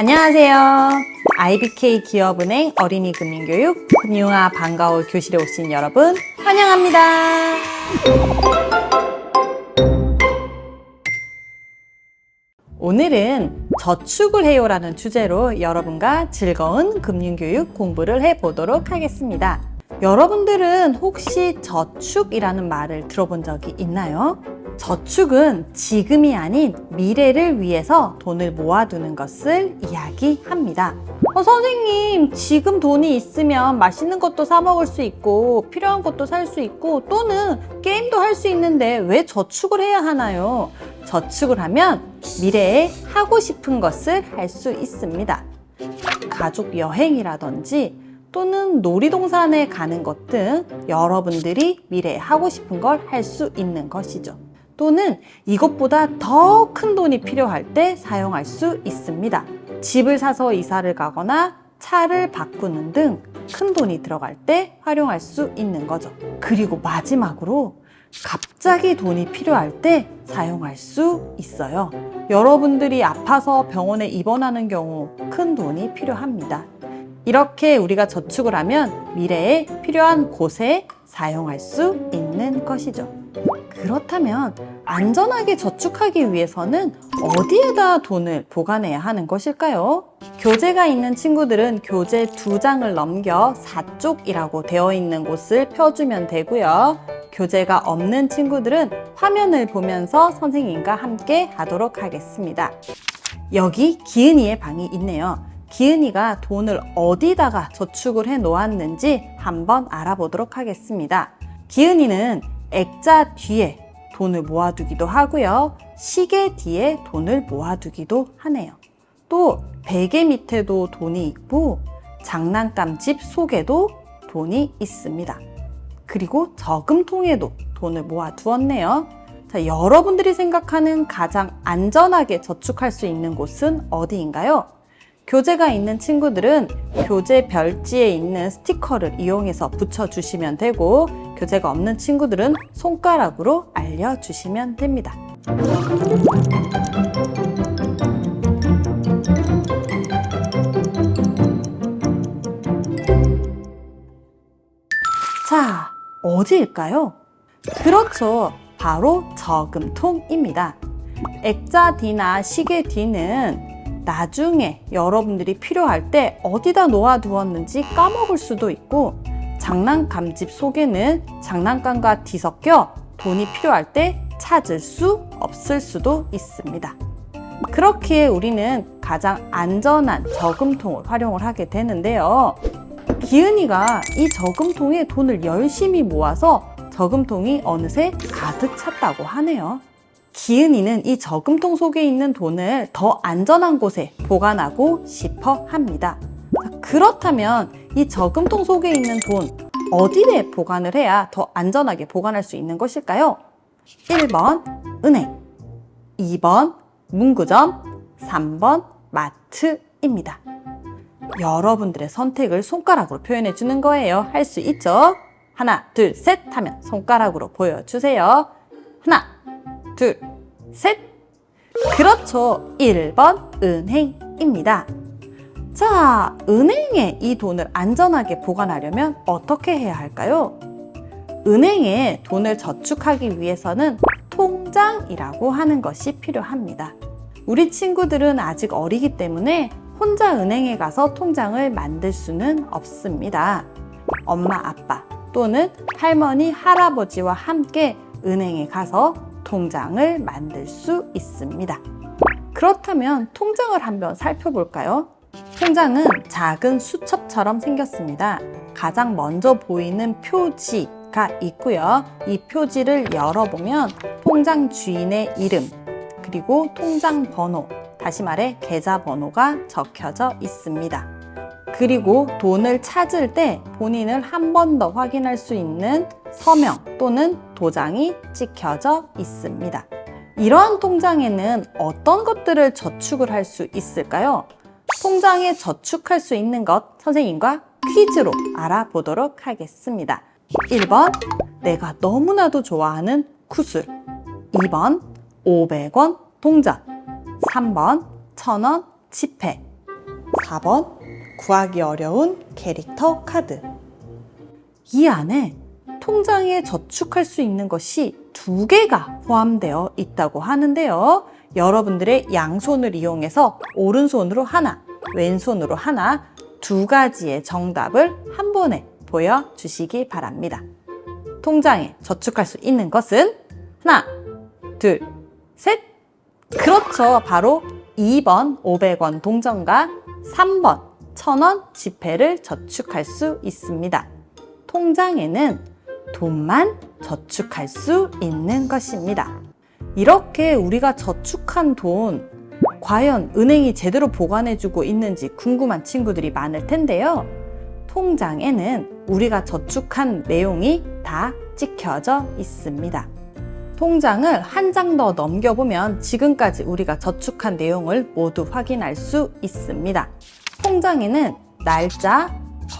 안녕하세요. IBK 기업은행 어린이 금융교육 금융아 반가워 교실에 오신 여러분 환영합니다. 오늘은 저축을 해요라는 주제로 여러분과 즐거운 금융교육 공부를 해보도록 하겠습니다. 여러분들은 혹시 저축이라는 말을 들어본 적이 있나요? 저축은 지금이 아닌 미래를 위해서 돈을 모아두는 것을 이야기합니다. 선생님, 지금 돈이 있으면 맛있는 것도 사 먹을 수 있고 필요한 것도 살 수 있고 또는 게임도 할 수 있는데 왜 저축을 해야 하나요? 저축을 하면 미래에 하고 싶은 것을 할 수 있습니다. 가족 여행이라든지 또는 놀이동산에 가는 것 등 여러분들이 미래에 하고 싶은 걸 할 수 있는 것이죠. 또는 이것보다 더 큰 돈이 필요할 때 사용할 수 있습니다. 집을 사서 이사를 가거나 차를 바꾸는 등 큰 돈이 들어갈 때 활용할 수 있는 거죠. 그리고 마지막으로 갑자기 돈이 필요할 때 사용할 수 있어요. 여러분들이 아파서 병원에 입원하는 경우 큰 돈이 필요합니다. 이렇게 우리가 저축을 하면 미래에 필요한 곳에 사용할 수 있는 것이죠. 그렇다면 안전하게 저축하기 위해서는 어디에다 돈을 보관해야 하는 것일까요? 교재가 있는 친구들은 교재 2장을 넘겨 4쪽이라고 되어 있는 곳을 펴주면 되고요. 교재가 없는 친구들은 화면을 보면서 선생님과 함께 하도록 하겠습니다. 여기 기은이의 방이 있네요. 기은이가 돈을 어디다가 저축을 해 놓았는지 한번 알아보도록 하겠습니다. 기은이는 액자 뒤에 돈을 모아두기도 하고요. 시계 뒤에 돈을 모아두기도 하네요. 또 베개 밑에도 돈이 있고 장난감 집 속에도 돈이 있습니다. 그리고 저금통에도 돈을 모아두었네요. 자, 여러분들이 생각하는 가장 안전하게 저축할 수 있는 곳은 어디인가요? 교재가 있는 친구들은 교재 별지에 있는 스티커를 이용해서 붙여주시면 되고 교재가 없는 친구들은 손가락으로 알려주시면 됩니다. 자, 어디일까요? 그렇죠. 바로 저금통입니다. 액자 뒤나 시계 뒤는 나중에 여러분들이 필요할 때 어디다 놓아두었는지 까먹을 수도 있고 장난감 집 속에는 장난감과 뒤섞여 돈이 필요할 때 찾을 수 없을 수도 있습니다. 그렇기에 우리는 가장 안전한 저금통을 활용을 하게 되는데요. 기은이가 이 저금통에 돈을 열심히 모아서 저금통이 어느새 가득 찼다고 하네요. 기은이는 이 저금통 속에 있는 돈을 더 안전한 곳에 보관하고 싶어 합니다. 그렇다면 이 저금통 속에 있는 돈 어디에 보관을 해야 더 안전하게 보관할 수 있는 것일까요? 1번 은행, 2번 문구점, 3번 마트입니다. 여러분들의 선택을 손가락으로 표현해 주는 거예요. 할 수 있죠? 하나, 둘, 셋 하면 손가락으로 보여주세요. 하나, 둘, 셋! 그렇죠. 1번 은행입니다. 자, 은행에 이 돈을 안전하게 보관하려면 어떻게 해야 할까요? 은행에 돈을 저축하기 위해서는 통장이라고 하는 것이 필요합니다. 우리 친구들은 아직 어리기 때문에 혼자 은행에 가서 통장을 만들 수는 없습니다. 엄마, 아빠 또는 할머니, 할아버지와 함께 은행에 가서 통장을 만들 수 있습니다. 그렇다면 통장을 한번 살펴볼까요? 통장은 작은 수첩처럼 생겼습니다. 가장 먼저 보이는 표지가 있고요. 이 표지를 열어보면 통장 주인의 이름, 그리고 통장 번호, 다시 말해 계좌번호가 적혀져 있습니다. 그리고 돈을 찾을 때 본인을 한 번 더 확인할 수 있는 서명 또는 도장이 찍혀져 있습니다. 이러한 통장에는 어떤 것들을 저축을 할 수 있을까요? 통장에 저축할 수 있는 것 선생님과 퀴즈로 알아보도록 하겠습니다. 1번, 내가 너무나도 좋아하는 구슬. 2번, 500원 동전. 3번, 1000원 지폐. 4번 구하기 어려운 캐릭터 카드. 이 안에 통장에 저축할 수 있는 것이 2개가 포함되어 있다고 하는데요. 여러분들의 양손을 이용해서 오른손으로 하나, 왼손으로 하나, 2가지의 정답을 한 번에 보여주시기 바랍니다. 통장에 저축할 수 있는 것은 하나, 둘, 셋. 그렇죠. 바로 2번 500원 동전과 3번 1000원 지폐를 저축할 수 있습니다. 통장에는 돈만 저축할 수 있는 것입니다. 이렇게 우리가 저축한 돈, 과연 은행이 제대로 보관해주고 있는지 궁금한 친구들이 많을 텐데요. 통장에는 우리가 저축한 내용이 다 찍혀져 있습니다. 통장을 한 장 더 넘겨보면 지금까지 우리가 저축한 내용을 모두 확인할 수 있습니다. 통장에는 날짜,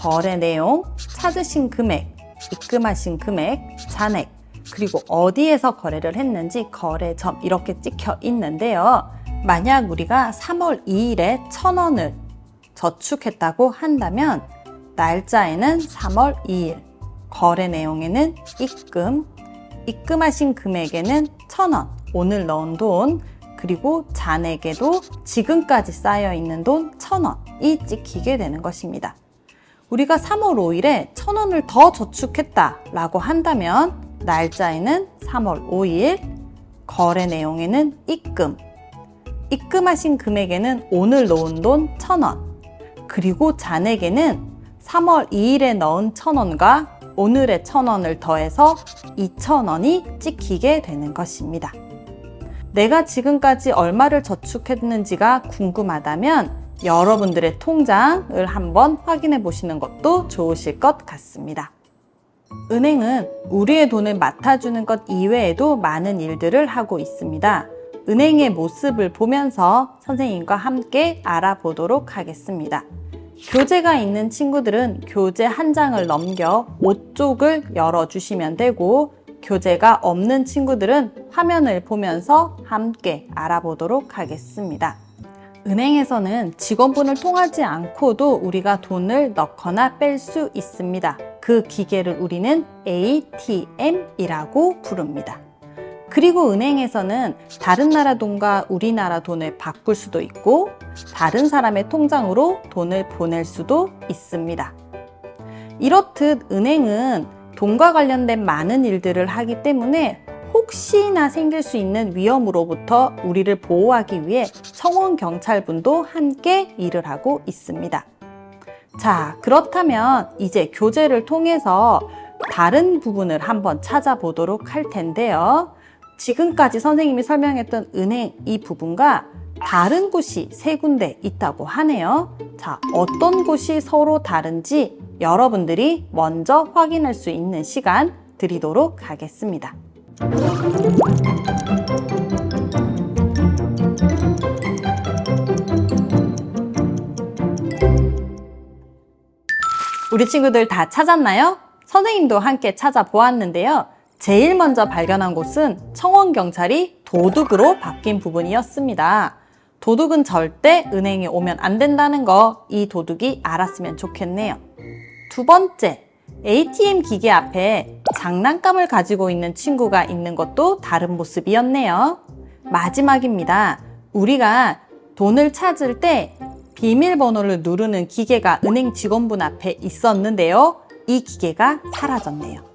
거래 내용, 찾으신 금액, 입금하신 금액, 잔액, 그리고 어디에서 거래를 했는지 거래점 이렇게 찍혀 있는데요. 만약 우리가 3월 2일에 1000원을 저축했다고 한다면 날짜에는 3월 2일, 거래 내용에는 입금, 입금하신 금액에는 1000원, 오늘 넣은 돈, 그리고 잔액에도 지금까지 쌓여있는 돈 1000원이 찍히게 되는 것입니다. 우리가 3월 5일에 1000원을 더 저축했다라고 한다면 날짜에는 3월 5일, 거래 내용에는 입금, 입금하신 금액에는 오늘 넣은 돈 1000원, 그리고 잔액에는 3월 2일에 넣은 1000원과 오늘의 1000원을 더해서 2000원이 찍히게 되는 것입니다. 내가 지금까지 얼마를 저축했는지가 궁금하다면 여러분들의 통장을 한번 확인해 보시는 것도 좋으실 것 같습니다. 은행은 우리의 돈을 맡아주는 것 이외에도 많은 일들을 하고 있습니다. 은행의 모습을 보면서 선생님과 함께 알아보도록 하겠습니다. 교재가 있는 친구들은 교재 한 장을 넘겨 5쪽을 열어주시면 되고, 교재가 없는 친구들은 화면을 보면서 함께 알아보도록 하겠습니다. 은행에서는 직원분을 통하지 않고도 우리가 돈을 넣거나 뺄 수 있습니다. 그 기계를 우리는 ATM이라고 부릅니다. 그리고 은행에서는 다른 나라 돈과 우리나라 돈을 바꿀 수도 있고 다른 사람의 통장으로 돈을 보낼 수도 있습니다. 이렇듯 은행은 돈과 관련된 많은 일들을 하기 때문에 혹시나 생길 수 있는 위험으로부터 우리를 보호하기 위해 청원경찰분도 함께 일을 하고 있습니다. 자, 그렇다면 이제 교재를 통해서 다른 부분을 한번 찾아보도록 할 텐데요. 지금까지 선생님이 설명했던 은행 이 부분과 다른 곳이 3군데 있다고 하네요. 자, 어떤 곳이 서로 다른지 여러분들이 먼저 확인할 수 있는 시간 드리도록 하겠습니다. 우리 친구들 다 찾았나요? 선생님도 함께 찾아보았는데요. 제일 먼저 발견한 곳은 청원경찰이 도둑으로 바뀐 부분이었습니다. 도둑은 절대 은행에 오면 안 된다는 거 이 도둑이 알았으면 좋겠네요. 두 번째, ATM 기계 앞에 장난감을 가지고 있는 친구가 있는 것도 다른 모습이었네요. 마지막입니다. 우리가 돈을 찾을 때 비밀번호를 누르는 기계가 은행 직원분 앞에 있었는데요. 이 기계가 사라졌네요.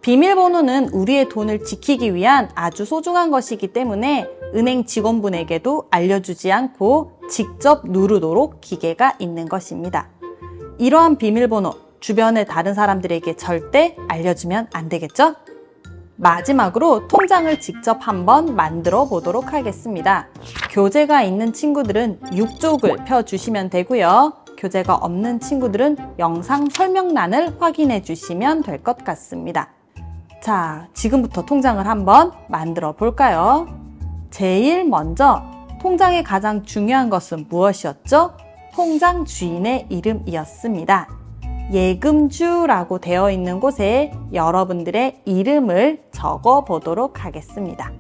비밀번호는 우리의 돈을 지키기 위한 아주 소중한 것이기 때문에 은행 직원분에게도 알려주지 않고 직접 누르도록 기계가 있는 것입니다. 이러한 비밀번호, 주변의 다른 사람들에게 절대 알려주면 안 되겠죠? 마지막으로 통장을 직접 한번 만들어 보도록 하겠습니다. 교재가 있는 친구들은 6쪽을 펴주시면 되고요. 교재가 없는 친구들은 영상 설명란을 확인해 주시면 될 것 같습니다. 자, 지금부터 통장을 한번 만들어 볼까요? 제일 먼저 통장의 가장 중요한 것은 무엇이었죠? 통장 주인의 이름이었습니다. 예금주라고 되어 있는 곳에 여러분들의 이름을 적어 보도록 하겠습니다.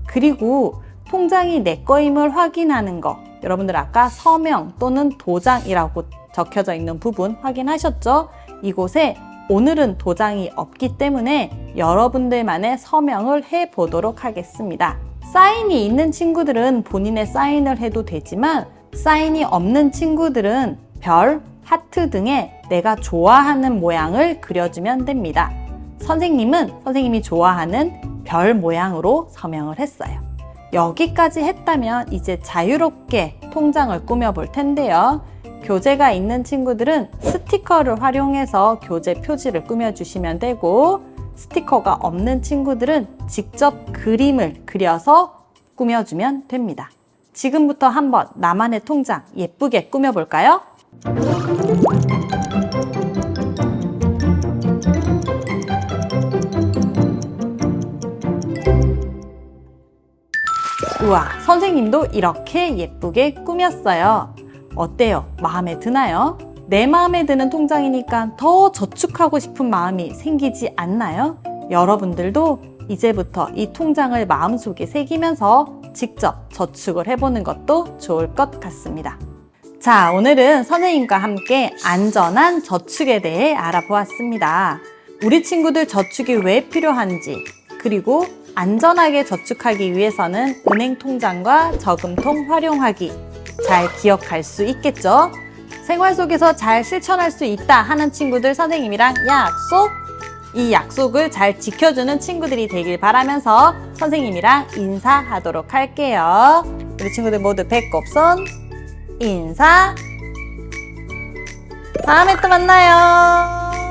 그리고 통장이 내 거임을 확인하는 거, 여러분들 아까 서명 또는 도장이라고 적혀져 있는 부분 확인하셨죠? 이곳에 오늘은 도장이 없기 때문에 여러분들만의 서명을 해보도록 하겠습니다. 사인이 있는 친구들은 본인의 사인을 해도 되지만 사인이 없는 친구들은 별, 하트 등의 내가 좋아하는 모양을 그려주면 됩니다. 선생님은 선생님이 좋아하는 별 모양으로 서명을 했어요. 여기까지 했다면 이제 자유롭게 통장을 꾸며볼 텐데요. 교재가 있는 친구들은 스티커를 활용해서 교재 표지를 꾸며주시면 되고, 스티커가 없는 친구들은 직접 그림을 그려서 꾸며주면 됩니다. 지금부터 한번 나만의 통장 예쁘게 꾸며볼까요? 우와, 선생님도 이렇게 예쁘게 꾸몄어요. 어때요? 마음에 드나요? 내 마음에 드는 통장이니까 더 저축하고 싶은 마음이 생기지 않나요? 여러분들도 이제부터 이 통장을 마음속에 새기면서 직접 저축을 해보는 것도 좋을 것 같습니다. 자, 오늘은 선생님과 함께 안전한 저축에 대해 알아보았습니다. 우리 친구들 저축이 왜 필요한지, 그리고 안전하게 저축하기 위해서는 은행 통장과 저금통 활용하기 잘 기억할 수 있겠죠? 생활 속에서 잘 실천할 수 있다 하는 친구들 선생님이랑 약속! 이 약속을 잘 지켜주는 친구들이 되길 바라면서 선생님이랑 인사하도록 할게요. 우리 친구들 모두 배꼽손 인사! 다음에 또 만나요!